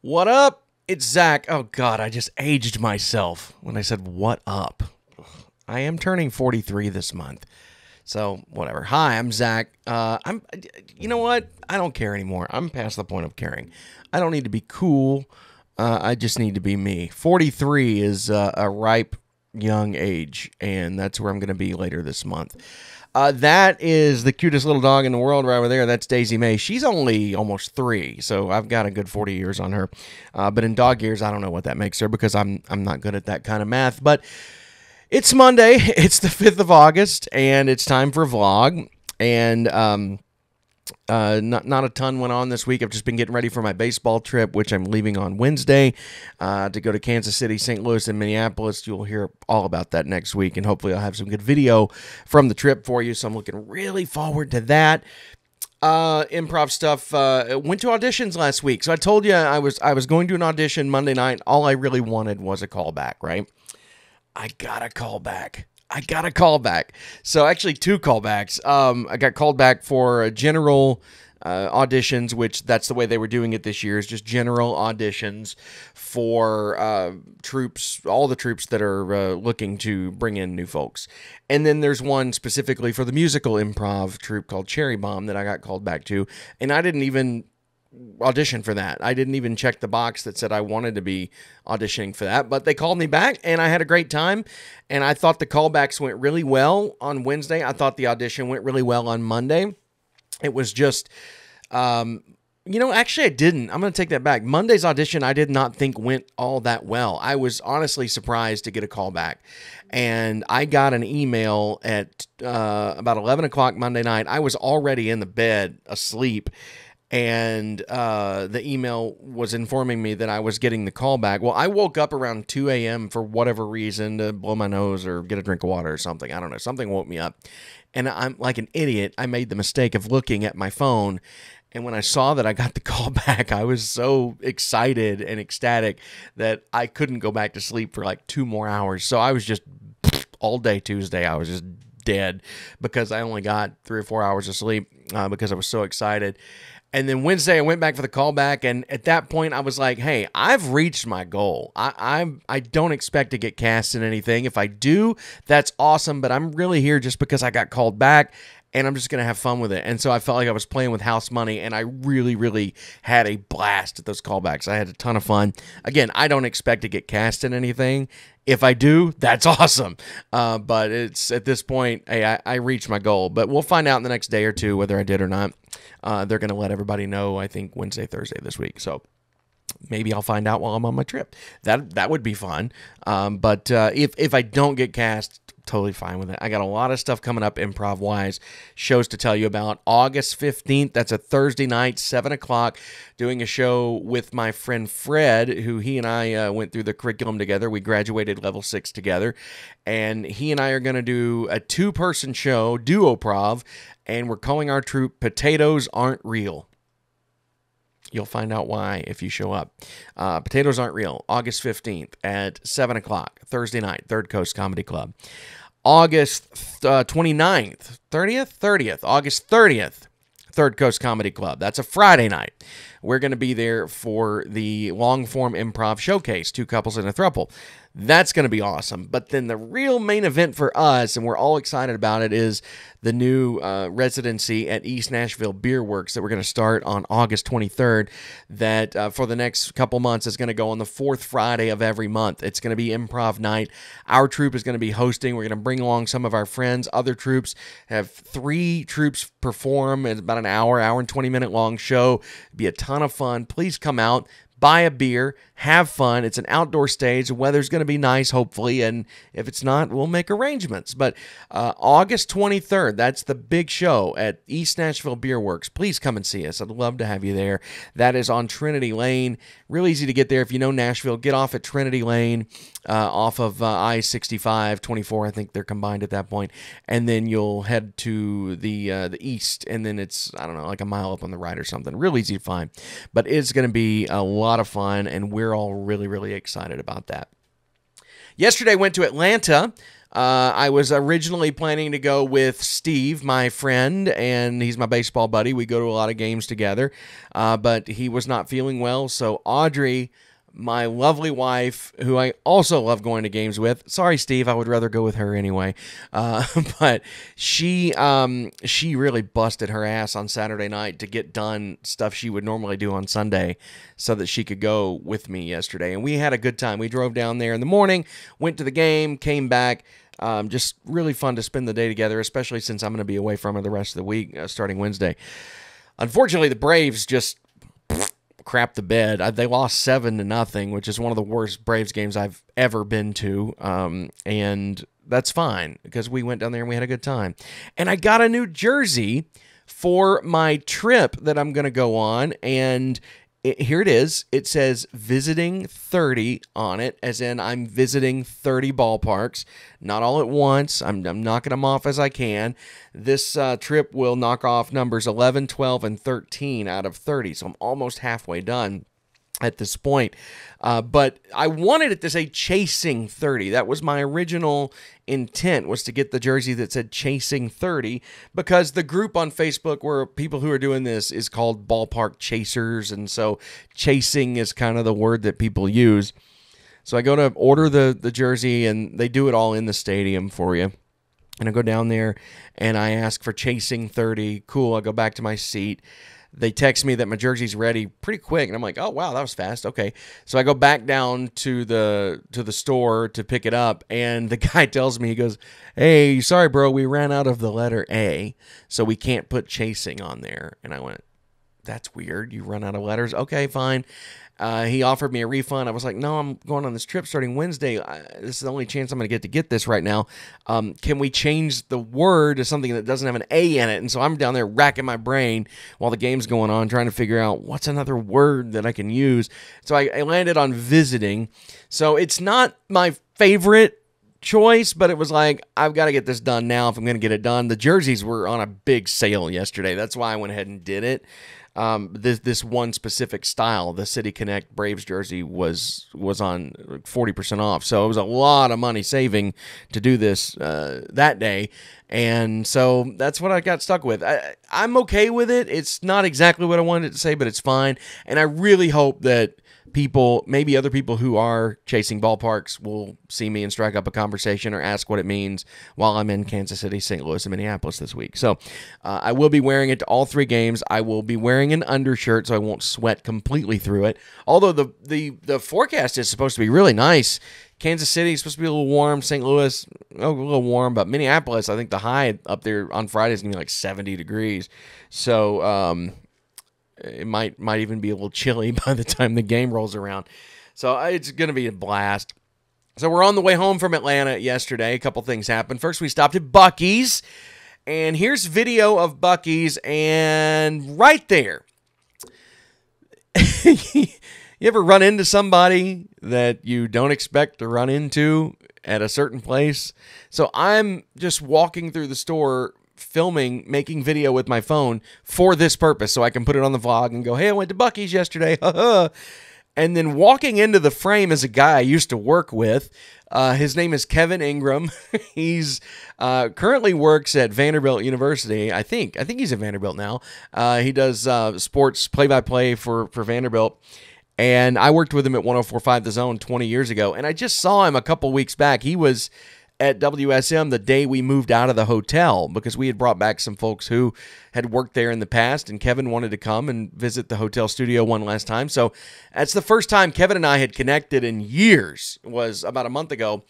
What up? It's Zach. Oh, God, I just aged myself when I said, what up? I am turning 43 this month. So, whatever. Hi, I'm Zach. You know what? I don't care anymore. I'm past the point of caring. I don't need to be cool. I just need to be me. 43 is a ripe young age, and that's where I'm going to be later this month. That is the cutest little dog in the world right over there. That's Daisy May. She's only almost 3, so I've got a good 40 years on her. But in dog years, I don't know what that makes her because I'm not good at that kind of math. But it's Monday. It's the 5th of August, and it's time for vlog. And not a ton went on this week. I've just been getting ready for my baseball trip, which I'm leaving on Wednesday to go to Kansas City, St. Louis, and Minneapolis. You'll hear all about that next week, and hopefully I'll have some good video from the trip for you, so I'm looking really forward to that. Improv stuff. Went to auditions last week. So I told you I was going to an audition Monday night. All I really wanted was a callback, right? I got a callback. So actually 2 callbacks. I got called back for general auditions, which that's the way they were doing it this year, is just general auditions for troops, all the troops that are looking to bring in new folks. And then there's one specifically for the musical improv troupe called Cherry Bomb that I got called back to, and I didn't even audition for that. I didn't even check the box that said I wanted to be auditioning for that, but they called me back and I had a great time. And I thought the callbacks went really well on Wednesday. I thought the audition went really well on Monday. It was just, actually I didn't. I'm going to take that back. Monday's audition, I did not think went all that well. I was honestly surprised to get a callback. And I got an email at about 11 o'clock Monday night. I was already in the bed asleep. And the email was informing me that I was getting the call back. Well, I woke up around 2 a.m. for whatever reason to blow my nose or get a drink of water or something. I don't know. Something woke me up. And I'm like an idiot. I made the mistake of looking at my phone. And when I saw that I got the call back, I was so excited and ecstatic that I couldn't go back to sleep for like 2 more hours. So I was just all day Tuesday. I was just dead because I only got 3 or 4 hours of sleep because I was so excited. And then Wednesday, I went back for the callback, and at that point, I was like, hey, I've reached my goal. I don't expect to get cast in anything. If I do, that's awesome, but I'm really here just because I got called back, and I'm just going to have fun with it. And so I felt like I was playing with house money, and I really, really had a blast at those callbacks. I had a ton of fun. Again, I don't expect to get cast in anything. If I do, that's awesome. But it's at this point, hey, I reached my goal. But we'll find out in the next day or two whether I did or not. They're going to let everybody know, I think, Wednesday, Thursday this week. So maybe I'll find out while I'm on my trip. That would be fun. But if I don't get cast, totally fine with it. I got a lot of stuff coming up improv-wise, shows to tell you about. August 15th, that's a Thursday night, 7 o'clock, doing a show with my friend Fred, who he and I went through the curriculum together. We graduated level 6 together, and he and I are going to do a 2-person show, duo-prov, and we're calling our troupe Potatoes Aren't Real. You'll find out why if you show up. Potatoes Aren't Real, August 15th at 7 o'clock, Thursday night, Third Coast Comedy Club. August 29th, 30th, August 30th, Third Coast Comedy Club. That's a Friday night. We're going to be there for the long-form improv showcase, 2 couples and a throuple. That's going to be awesome. But then the real main event for us, and we're all excited about it, is the new residency at East Nashville Beer Works that we're going to start on August 23rd. That for the next couple months is going to go on the 4th Friday of every month. It's going to be improv night. Our troupe is going to be hosting. We're going to bring along some of our friends. Other troupes have 3 troupes perform. It's about an hour and 20-minute long show. It'll be a ton of fun. Please come out. Buy a beer, have fun. It's an outdoor stage. The weather's going to be nice, hopefully, and if it's not, we'll make arrangements. But August 23rd, that's the big show at East Nashville Beer Works. Please come and see us. I'd love to have you there. That is on Trinity Lane. Real easy to get there. If you know Nashville, get off at Trinity Lane off of I-65, 24, I think they're combined at that point, and then you'll head to the east, and then it's, I don't know, like a mile up on the right or something. Real easy to find, but it's going to be a lot of fun, and we're all really, really excited about that. Yesterday, went to Atlanta. I was originally planning to go with Steve, my friend, and he's my baseball buddy. We go to a lot of games together, but he was not feeling well. So Audrey, my lovely wife, who I also love going to games with. Sorry, Steve, I would rather go with her anyway. But she really busted her ass on Saturday night to get done stuff she would normally do on Sunday so that she could go with me yesterday. And we had a good time. We drove down there in the morning, went to the game, came back. Just really fun to spend the day together, especially since I'm going to be away from her the rest of the week, starting Wednesday. Unfortunately, the Braves just crap the bed. They lost 7-0, which is one of the worst Braves games I've ever been to. And that's fine because we went down there and we had a good time. And I got a new jersey for my trip that I'm going to go on. And here it is. It says visiting 30 on it, as in I'm visiting 30 ballparks, not all at once. I'm knocking them off as I can. This trip will knock off numbers 11, 12, and 13 out of 30, so I'm almost halfway done at this point. But I wanted it to say chasing 30. That was my original intent, was to get the jersey that said chasing 30, because the group on Facebook where people who are doing this is called Ballpark Chasers, and so chasing is kind of the word that people use. So I go to order the jersey, and they do it all in the stadium for you. And I go down there, and I ask for chasing 30. Cool, I go back to my seat. They text me that my jersey's ready pretty quick, and I'm like, oh, wow, that was fast. Okay. So I go back down to the store to pick it up, and the guy tells me, he goes, hey, sorry, bro, we ran out of the letter A, so we can't put chasing on there. And I went, that's weird. You run out of letters? Okay, fine. He offered me a refund. I was like, no, I'm going on this trip starting Wednesday. This is the only chance I'm going to get this right now. Can we change the word to something that doesn't have an A in it? And so I'm down there racking my brain while the game's going on, trying to figure out what's another word that I can use. So I landed on visiting. So it's not my favorite choice, but it was like, I've got to get this done now if I'm going to get it done. The jerseys were on a big sale yesterday. That's why I went ahead and did it. This one specific style, the City Connect Braves jersey, was on 40% off. So it was a lot of money saving to do this that day. And so that's what I got stuck with. I'm okay with it. It's not exactly what I wanted it to say, but it's fine. And I really hope that people, maybe other people who are chasing ballparks, will see me and strike up a conversation or ask what it means while I'm in Kansas City, St. Louis, and Minneapolis this week. So I will be wearing it to all 3 games. I will be wearing an undershirt so I won't sweat completely through it. Although the forecast is supposed to be really nice. Kansas City is supposed to be a little warm. St. Louis, a little warm. But Minneapolis, I think the high up there on Friday is going to be like 70 degrees. So it might even be a little chilly by the time the game rolls around. So it's going to be a blast. So we're on the way home from Atlanta yesterday. A couple things happened. First, we stopped at Buc-ee's. And here's video of Buc-ee's. And right there, you ever run into somebody that you don't expect to run into at a certain place? So I'm just walking through the store, filming, making video with my phone for this purpose, so I can put it on the vlog and go, hey, I went to Buc-ee's yesterday. And then walking into the frame is a guy I used to work with. His name is Kevin Ingram. He's currently works at Vanderbilt University. I think he's at Vanderbilt now. He does sports play-by-play for Vanderbilt. And I worked with him at 104.5 The Zone 20 years ago. And I just saw him a couple weeks back. He was at WSM the day we moved out of the hotel, because we had brought back some folks who had worked there in the past, and Kevin wanted to come and visit the hotel studio one last time. So that's the first time Kevin and I had connected in years, was about a month ago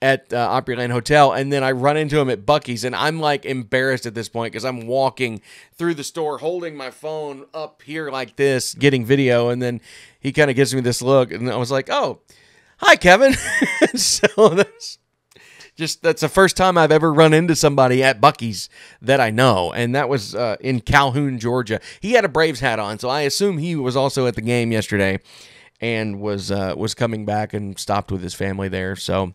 at Opryland Hotel. And then I run into him at Buc-ee's, and I'm like embarrassed at this point because I'm walking through the store holding my phone up here like this, getting video, and then he kind of gives me this look, and I was like, oh, hi, Kevin. So that's the first time I've ever run into somebody at Buc-ee's that I know, and that was in Calhoun, Georgia. He had a Braves hat on, so I assume he was also at the game yesterday and was coming back and stopped with his family there. So,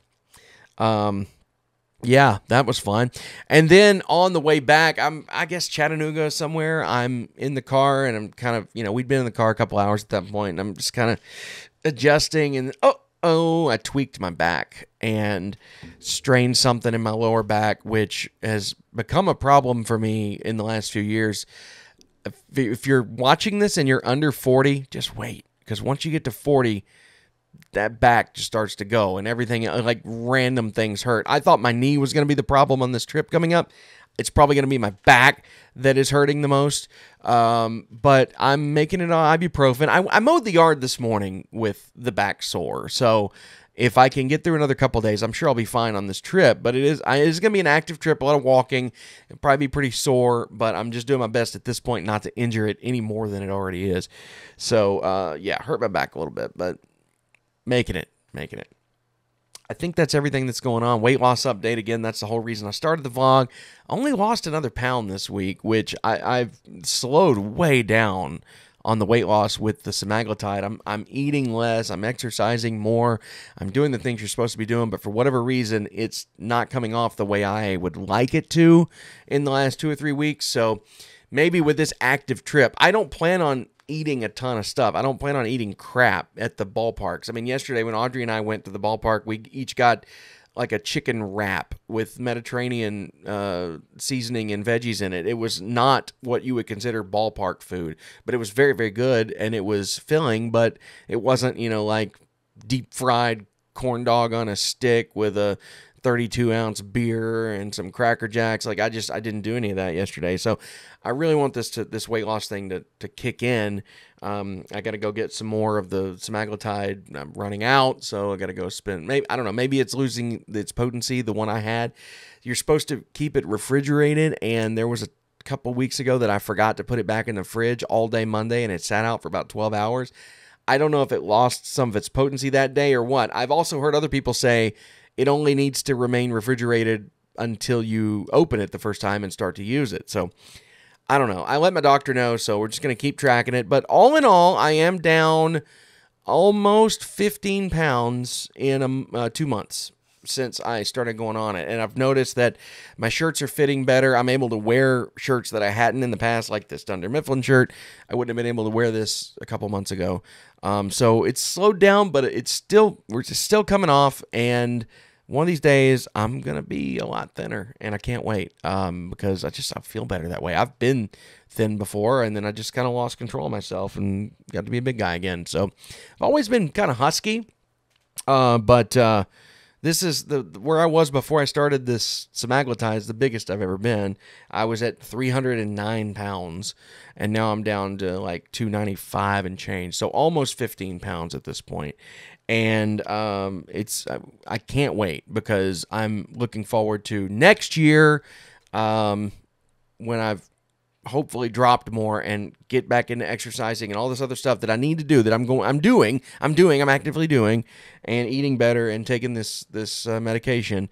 yeah, that was fun. And then on the way back, I guess Chattanooga somewhere. I'm in the car, and I'm kind of, we'd been in the car a couple hours at that point, and I'm just kind of adjusting, and I tweaked my back and strained something in my lower back, which has become a problem for me in the last few years. If you're watching this and you're under 40, just wait. Because once you get to 40, that back just starts to go and everything, like random things hurt. I thought my knee was going to be the problem on this trip coming up. It's probably going to be my back that is hurting the most. But I'm making it on ibuprofen. I mowed the yard this morning with the back sore. So if I can get through another couple days, I'm sure I'll be fine on this trip. But it's going to be an active trip, a lot of walking. It'll probably be pretty sore, but I'm just doing my best at this point not to injure it any more than it already is. So, yeah, hurt my back a little bit, but making it. I think that's everything that's going on. Weight loss update again. That's the whole reason I started the vlog. I only lost another pound this week, which I've slowed way down on the weight loss with the semaglutide. I'm eating less. I'm exercising more. I'm doing the things you're supposed to be doing, but for whatever reason, it's not coming off the way I would like it to in the last 2 or 3 weeks. So maybe with this active trip, I don't plan on eating a ton of stuff. I don't plan on eating crap at the ballparks. I mean, yesterday when Audrey and I went to the ballpark, we each got like a chicken wrap with Mediterranean seasoning and veggies in it. It was not what you would consider ballpark food, but it was very, very good, and it was filling, but it wasn't, like deep fried corn dog on a stick with a 32-ounce beer and some Cracker Jacks. Like I didn't do any of that yesterday. So I really want this weight loss thing to kick in. I got to go get some more of the semaglutide. I'm running out, so I got to go spend. I don't know. Maybe it's losing its potency. The one I had, you're supposed to keep it refrigerated, and there was a couple weeks ago that I forgot to put it back in the fridge all day Monday, and it sat out for about 12 hours. I don't know if it lost some of its potency that day or what. I've also heard other people say it only needs to remain refrigerated until you open it the first time and start to use it. So I don't know. I let my doctor know, so we're just going to keep tracking it. But all in all, I am down almost 15 pounds in 2 months since I started going on it. And I've noticed that my shirts are fitting better. I'm able to wear shirts that I hadn't in the past, like this Dunder Mifflin shirt. I wouldn't have been able to wear this a couple months ago. So it's slowed down, but we're still coming off. And one of these days, I'm going to be a lot thinner, and I can't wait because I feel better that way. I've been thin before, and then I just kind of lost control of myself and got to be a big guy again. So I've always been kind of husky, but this is where I was before I started this semaglutide is the biggest I've ever been. I was at 309 pounds, and now I'm down to like 295 and change, so almost 15 pounds at this point. And I can't wait because I'm looking forward to next year when I've hopefully dropped more and get back into exercising and all this other stuff that I need to do that I'm actively doing, and eating better and taking this medication.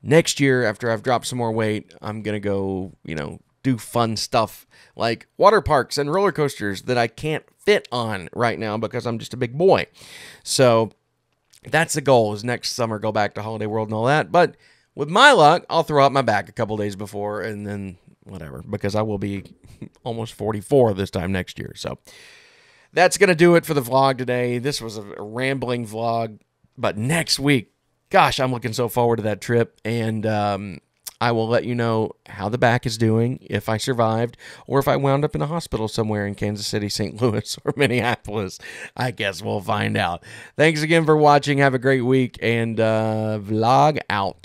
Next year, after I've dropped some more weight, I'm going to go, do fun stuff like water parks and roller coasters that I can't fit on right now because I'm just a big boy. So that's the goal, is next summer go back to Holiday World and all that. But with my luck, I'll throw out my back a couple days before, and then whatever, because I will be almost 44 this time next year. So that's going to do it for the vlog today. This was a rambling vlog, but next week, gosh, I'm looking so forward to that trip, and I will let you know how the back is doing, if I survived, or if I wound up in a hospital somewhere in Kansas City, St. Louis, or Minneapolis. I guess we'll find out. Thanks again for watching. Have a great week, and vlog out.